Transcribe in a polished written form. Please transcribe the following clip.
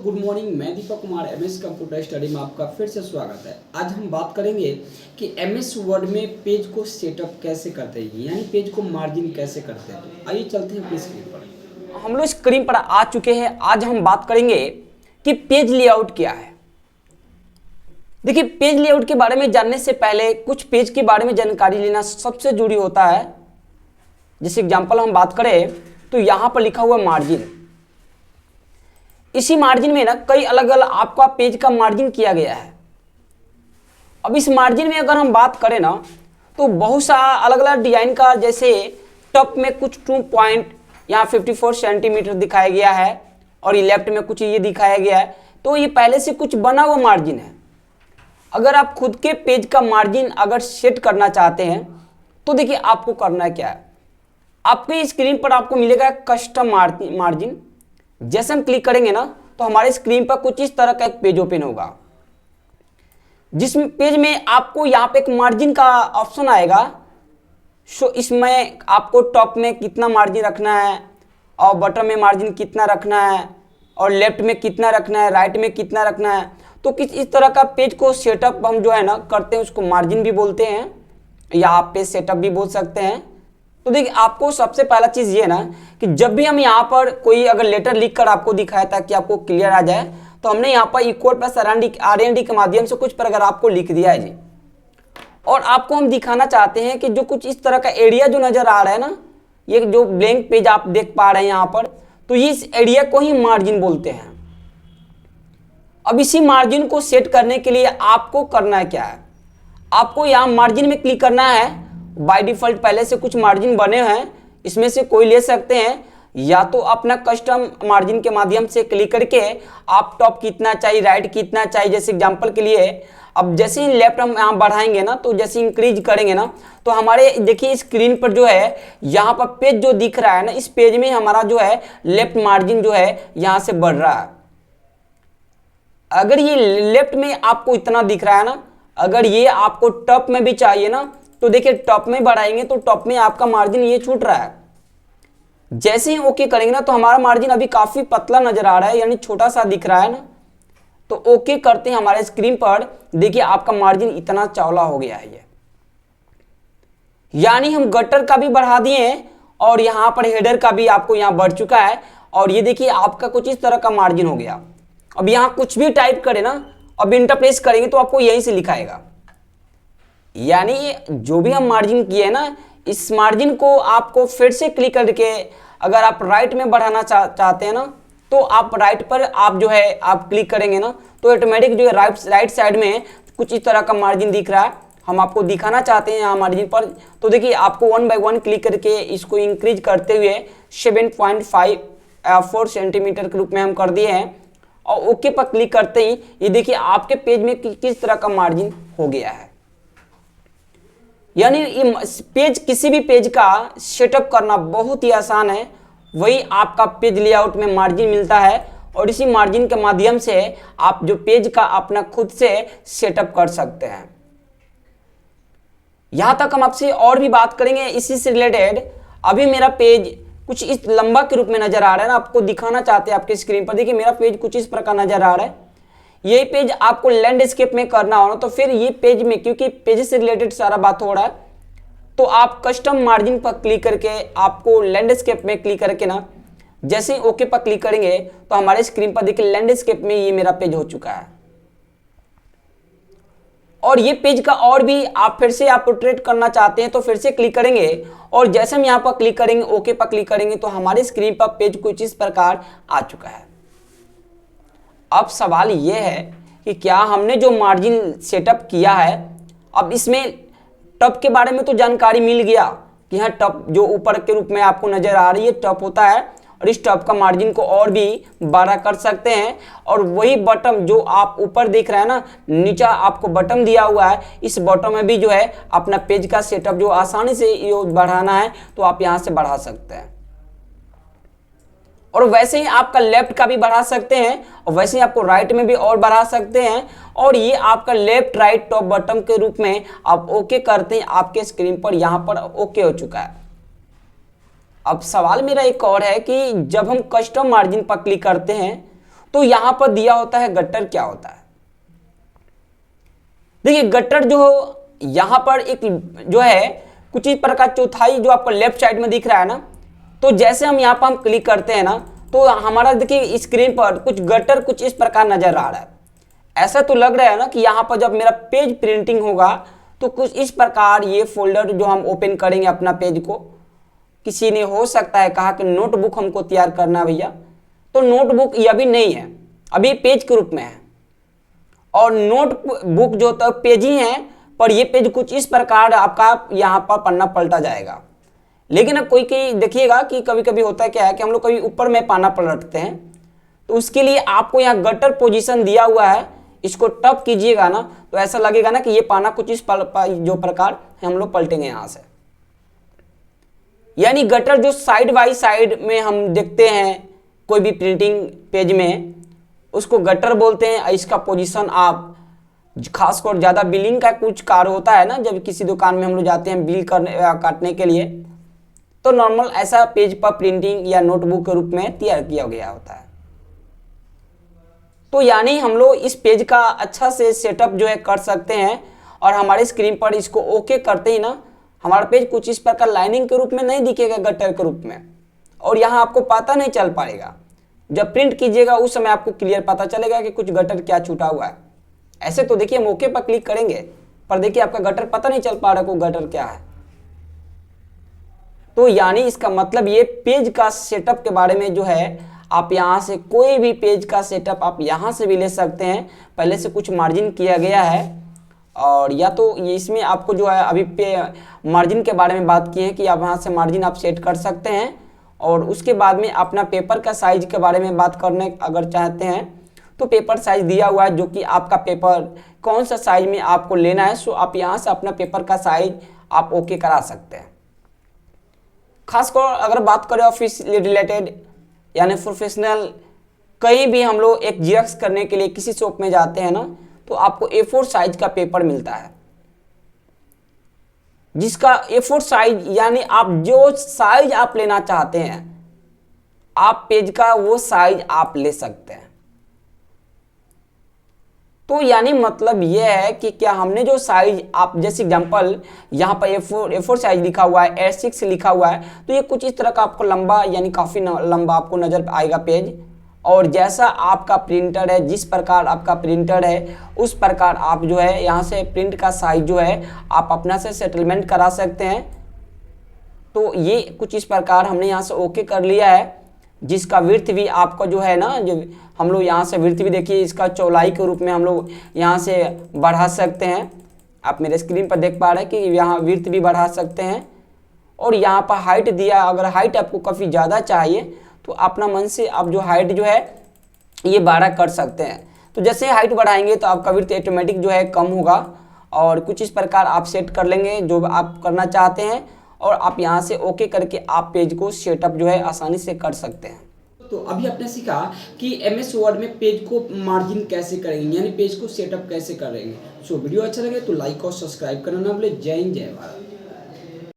Good morning, मैं Deepak Kumar MS computer study में आपका फिर से स्वागत है। आज हम बात करेंगे कि एमएस वर्ड में पेज को सेटअप कैसे करते हैं, यानी पेज को मार्जिन कैसे करते हैं। तो आइए चलते हैं अपनी स्क्रीन पर। हम लोग स्क्रीन पर आ चुके हैं। आज हम बात करेंगे कि पेज लेआउट क्या है। देखिए, पेज लेआउट के बारे में जानने से पहले कुछ पेज के बारे में जानकारी लेना सबसे जरूरी होता है। जैसे एग्जांपल हम बात करें तो यहाँ पर लिखा हुआ मार्जिन, इसी मार्जिन में ना कई अलग अलग आपका पेज का मार्जिन किया गया है। अब इस मार्जिन में अगर हम बात करें ना तो बहुत सा अलग अलग डिजाइन का, जैसे टॉप में कुछ 2 पॉइंट यहाँ 54 सेंटीमीटर दिखाया गया है और ये लेफ्ट में कुछ ये दिखाया गया है। तो ये पहले से कुछ बना हुआ मार्जिन है। अगर आप खुद के पेज का मार्जिन अगर सेट करना चाहते हैं तो देखिए आपको करना क्या है। आपके स्क्रीन पर आपको मिलेगा कस्टम मार्जिन। जैसे हम क्लिक करेंगे ना तो हमारे स्क्रीन पर कुछ इस तरह का एक पेज ओपन होगा, जिस पेज में आपको यहाँ पे एक मार्जिन का ऑप्शन आएगा। सो इसमें आपको टॉप में कितना मार्जिन रखना है और बॉटम में मार्जिन कितना रखना है और लेफ्ट में कितना रखना है, राइट में कितना रखना है। तो किस इस तरह का पेज को सेटअप हम जो है ना करते हैं, उसको मार्जिन भी बोलते हैं या आप पेज सेटअप भी बोल सकते हैं। तो देखिए, आपको सबसे पहला चीज़ ये ना कि जब भी हम यहाँ पर कोई अगर लेटर लिख कर आपको दिखाया ताकि आपको क्लियर आ जाए, तो हमने यहाँ पर इक्वल प्लस RND के माध्यम से कुछ पर अगर आपको लिख दिया है जी, और आपको हम दिखाना चाहते हैं कि जो कुछ इस तरह का एरिया जो नज़र आ रहा है ना, ये जो ब्लैंक पेज आप देख पा रहे हैं यहाँ पर, तो इस एरिया को ही मार्जिन बोलते हैं। अब इसी मार्जिन को सेट करने के लिए आपको करना क्या है, आपको यहाँ मार्जिन में क्लिक करना है। बाय डिफॉल्ट पहले से कुछ मार्जिन बने हैं, इसमें से कोई ले सकते हैं, या तो अपना कस्टम मार्जिन के माध्यम से क्लिक करके आप टॉप कितना चाहिए, राइट कितना चाहिए। जैसे एग्जांपल के लिए अब जैसे ही लेफ्ट हम यहाँ बढ़ाएंगे ना, तो जैसे इंक्रीज करेंगे ना, तो हमारे देखिए स्क्रीन पर जो है यहाँ पर पेज जो दिख रहा है ना, इस पेज में हमारा जो है लेफ्ट मार्जिन जो है यहाँ से बढ़ रहा है। अगर ये लेफ्ट में आपको इतना दिख रहा है ना, अगर ये आपको टॉप में भी चाहिए ना, तो देखिए टॉप में बढ़ाएंगे तो टॉप में आपका मार्जिन ये छूट रहा है। जैसे ही ओके करेंगे ना, तो हमारा मार्जिन अभी काफी पतला नजर आ रहा है, यानी छोटा सा दिख रहा है ना। तो ओके करते हैं हमारे स्क्रीन पर, देखिए आपका मार्जिन इतना चौड़ा हो गया है ये, यानी हम गटर का भी बढ़ा दिए और यहाँ पर हेडर का भी आपको यहाँ बढ़ चुका है। और ये देखिए आपका कुछ इस तरह का मार्जिन हो गया। अब यहाँ कुछ भी टाइप करें ना, अब इंटर प्रेस करेंगे तो आपको यहीं से लिखाएगा। यानी जो भी हम मार्जिन किए हैं ना, इस मार्जिन को आपको फिर से क्लिक करके अगर आप राइट में बढ़ाना चाहते हैं ना, तो आप राइट पर आप जो है आप क्लिक करेंगे ना, तो ऑटोमेटिक जो है राइट साइड में कुछ इस तरह का मार्जिन दिख रहा है। हम आपको दिखाना चाहते हैं यहाँ मार्जिन पर, तो देखिए आपको 1 बाय 1 क्लिक करके इसको इंक्रीज करते हुए 7.54 सेंटीमीटर के रूप में हम कर दिए हैं। और ओके पर क्लिक करते ही ये देखिए आपके पेज में किस तरह का मार्जिन हो गया है। यानी पेज, किसी भी पेज का सेटअप करना बहुत ही आसान है। वही आपका पेज लेआउट में मार्जिन मिलता है और इसी मार्जिन के माध्यम से आप जो पेज का अपना खुद से सेटअप कर सकते हैं। यहां तक हम आपसे और भी बात करेंगे इसी से रिलेटेड। अभी मेरा पेज कुछ इस लंबा के रूप में नजर आ रहा है ना, आपको दिखाना चाहते हैं आपके स्क्रीन पर। देखिए मेरा पेज कुछ इस प्रकार नजर आ रहा है। यही पेज आपको लैंडस्केप में करना हो ना, तो फिर ये पेज में, क्योंकि पेज से रिलेटेड सारा बात हो रहा है, तो आप कस्टम मार्जिन पर क्लिक करके आपको लैंडस्केप में क्लिक करके ना, जैसे ही ओके पर क्लिक करेंगे तो हमारे स्क्रीन पर देखिए लैंडस्केप में ये मेरा पेज हो चुका है। और ये पेज का और भी आप फिर से आप पोर्ट्रेट करना चाहते हैं तो फिर से क्लिक करेंगे, और जैसे हम यहाँ पर क्लिक करेंगे, ओके पर क्लिक करेंगे, तो हमारे स्क्रीन पर पेज कुछ इस प्रकार आ चुका है। अब सवाल यह है कि क्या हमने जो मार्जिन सेटअप किया है, अब इसमें टॉप के बारे में तो जानकारी मिल गया कि हाँ टॉप जो ऊपर के रूप में आपको नजर आ रही है टॉप होता है, और इस टॉप का मार्जिन को और भी बड़ा कर सकते हैं। और वही बटन जो आप ऊपर देख रहे हैं ना, नीचा आपको बटन दिया हुआ है, इस बटन में भी जो है अपना पेज का सेटअप जो आसानी से बढ़ाना है तो आप यहाँ से बढ़ा सकते हैं। और वैसे ही आपका लेफ्ट का भी बढ़ा सकते हैं, और वैसे ही आपको राइट में भी और बढ़ा सकते हैं। और ये आपका लेफ्ट राइट टॉप बटन के रूप में आप ओके करते हैं, आपके स्क्रीन पर यहाँ पर ओके हो चुका है। अब सवाल मेरा एक और है कि जब हम कस्टम मार्जिन पर क्लिक करते हैं तो यहां पर दिया होता है गट्टर क्या होता है। देखिए गट्टर जो यहां पर एक जो है कुछ इस प्रकार चौथाई जो आपको लेफ्ट साइड में दिख रहा है ना, तो जैसे हम यहां पर हम क्लिक करते हैं ना, तो हमारा देखिए स्क्रीन पर कुछ गट्टर कुछ इस प्रकार नजर आ रहा है। ऐसा तो लग रहा है ना कि यहां पर जब मेरा पेज प्रिंटिंग होगा तो कुछ इस प्रकार ये फोल्डर जो हम ओपन करेंगे अपना पेज को, किसी ने हो सकता है कहा कि नोटबुक हमको तैयार करना भैया, तो नोटबुक ये अभी नहीं है, अभी पेज के रूप में है। और नोटबुक जो तो पेज ही है, पर ये पेज कुछ इस प्रकार आपका यहाँ पर पन्ना पलटा जाएगा। लेकिन अब कोई देखिएगा कि कभी कभी होता है क्या है कि हम लोग कभी ऊपर में पन्ना पलटते हैं, तो उसके लिए आपको यहाँ गटर पोजीशन दिया हुआ है, इसको टप कीजिएगा ना तो ऐसा लगेगा ना कि ये पाना कुछ इस जो प्रकार हम लोग पलटेंगे यहाँ से। यानी गटर जो साइड बाई साइड में हम देखते हैं कोई भी प्रिंटिंग पेज में, उसको गटर बोलते हैं। इसका पोजीशन आप खासकर ज़्यादा बिलिंग का कुछ कार्य होता है ना, जब किसी दुकान में हम लोग जाते हैं बिल करने काटने के लिए, तो नॉर्मल ऐसा पेज पर प्रिंटिंग या नोटबुक के रूप में तैयार किया गया होता है। तो यानी हम लोग इस पेज का अच्छा से सेटअप जो है कर सकते हैं, और हमारे स्क्रीन पर इसको ओके करते ही ना हमारा पेज कुछ इस प्रकार लाइनिंग के रूप में नहीं दिखेगा, गटर के रूप में, और यहाँ आपको पता नहीं चल पाएगा। जब प्रिंट कीजिएगा उस समय आपको क्लियर पता चलेगा कि कुछ गटर क्या छूटा हुआ है। ऐसे तो देखिए हम ओके पर क्लिक करेंगे, पर देखिए आपका गटर पता नहीं चल पा रहा है गटर क्या है। तो यानी इसका मतलब ये पेज का सेटअप के बारे में जो है, आप यहाँ से कोई भी पेज का सेटअप आप यहाँ से भी ले सकते हैं। पहले से कुछ मार्जिन किया गया है, और या तो ये इसमें आपको जो है अभी मार्जिन के बारे में बात की है कि आप यहाँ से मार्जिन आप सेट कर सकते हैं। और उसके बाद में अपना पेपर का साइज के बारे में बात करने अगर चाहते हैं तो पेपर साइज दिया हुआ है, जो कि आपका पेपर कौन सा साइज में आपको लेना है, सो आप यहाँ से अपना पेपर का साइज आप ओके करा सकते हैं। खासकर अगर बात करें ऑफिस रिलेटेड यानी प्रोफेशनल, कहीं भी हम लोग एक जेरॉक्स करने के लिए किसी शॉप में जाते हैं ना, तो आपको A4 साइज का पेपर मिलता है, जिसका A4 साइज यानी आप जो साइज आप लेना चाहते हैं, आप पेज का वो साइज आप ले सकते हैं। तो यानी मतलब ये है कि क्या हमने जो साइज आप जैसे एग्जांपल यहाँ पर A4 साइज लिखा हुआ है, A6 लिखा हुआ है, तो ये कुछ इस तरह का आपको लंबा यानी काफ़ी लंबा आपको नज़र आएगा पेज। और जैसा आपका प्रिंटर है, जिस प्रकार आपका प्रिंटर है, उस प्रकार आप जो है यहाँ से प्रिंट का साइज जो है आप अपना से सेटलमेंट करा सकते हैं। तो ये कुछ इस प्रकार हमने यहाँ से ओके कर लिया है, जिसका विड्थ भी आपका जो है ना, जो हम लोग यहाँ से विड्थ भी देखिए इसका चौड़ाई के रूप में हम लोग यहाँ से बढ़ा सकते हैं। आप मेरे स्क्रीन पर देख पा रहे हैं कि यहाँ विड्थ भी बढ़ा सकते हैं। और यहाँ पर हाइट दिया, अगर हाइट आपको काफ़ी ज़्यादा चाहिए तो अपना मन से आप जो हाइट जो है ये 12 कर सकते हैं। तो जैसे हाइट बढ़ाएंगे तो आपका विड्थ ऑटोमेटिक जो है कम होगा, और कुछ इस प्रकार आप सेट कर लेंगे जो आप करना चाहते हैं, और आप यहाँ से ओके करके आप पेज को सेटअप जो है आसानी से कर सकते हैं। तो अभी आपने सीखा कि MS वर्ड में पेज को मार्जिन कैसे करेंगे, यानी पेज को सेटअप कैसे करेंगे। सो वीडियो अच्छा लगे तो लाइक और सब्सक्राइब करना ना भूलें। जय हिंद, जय भारत।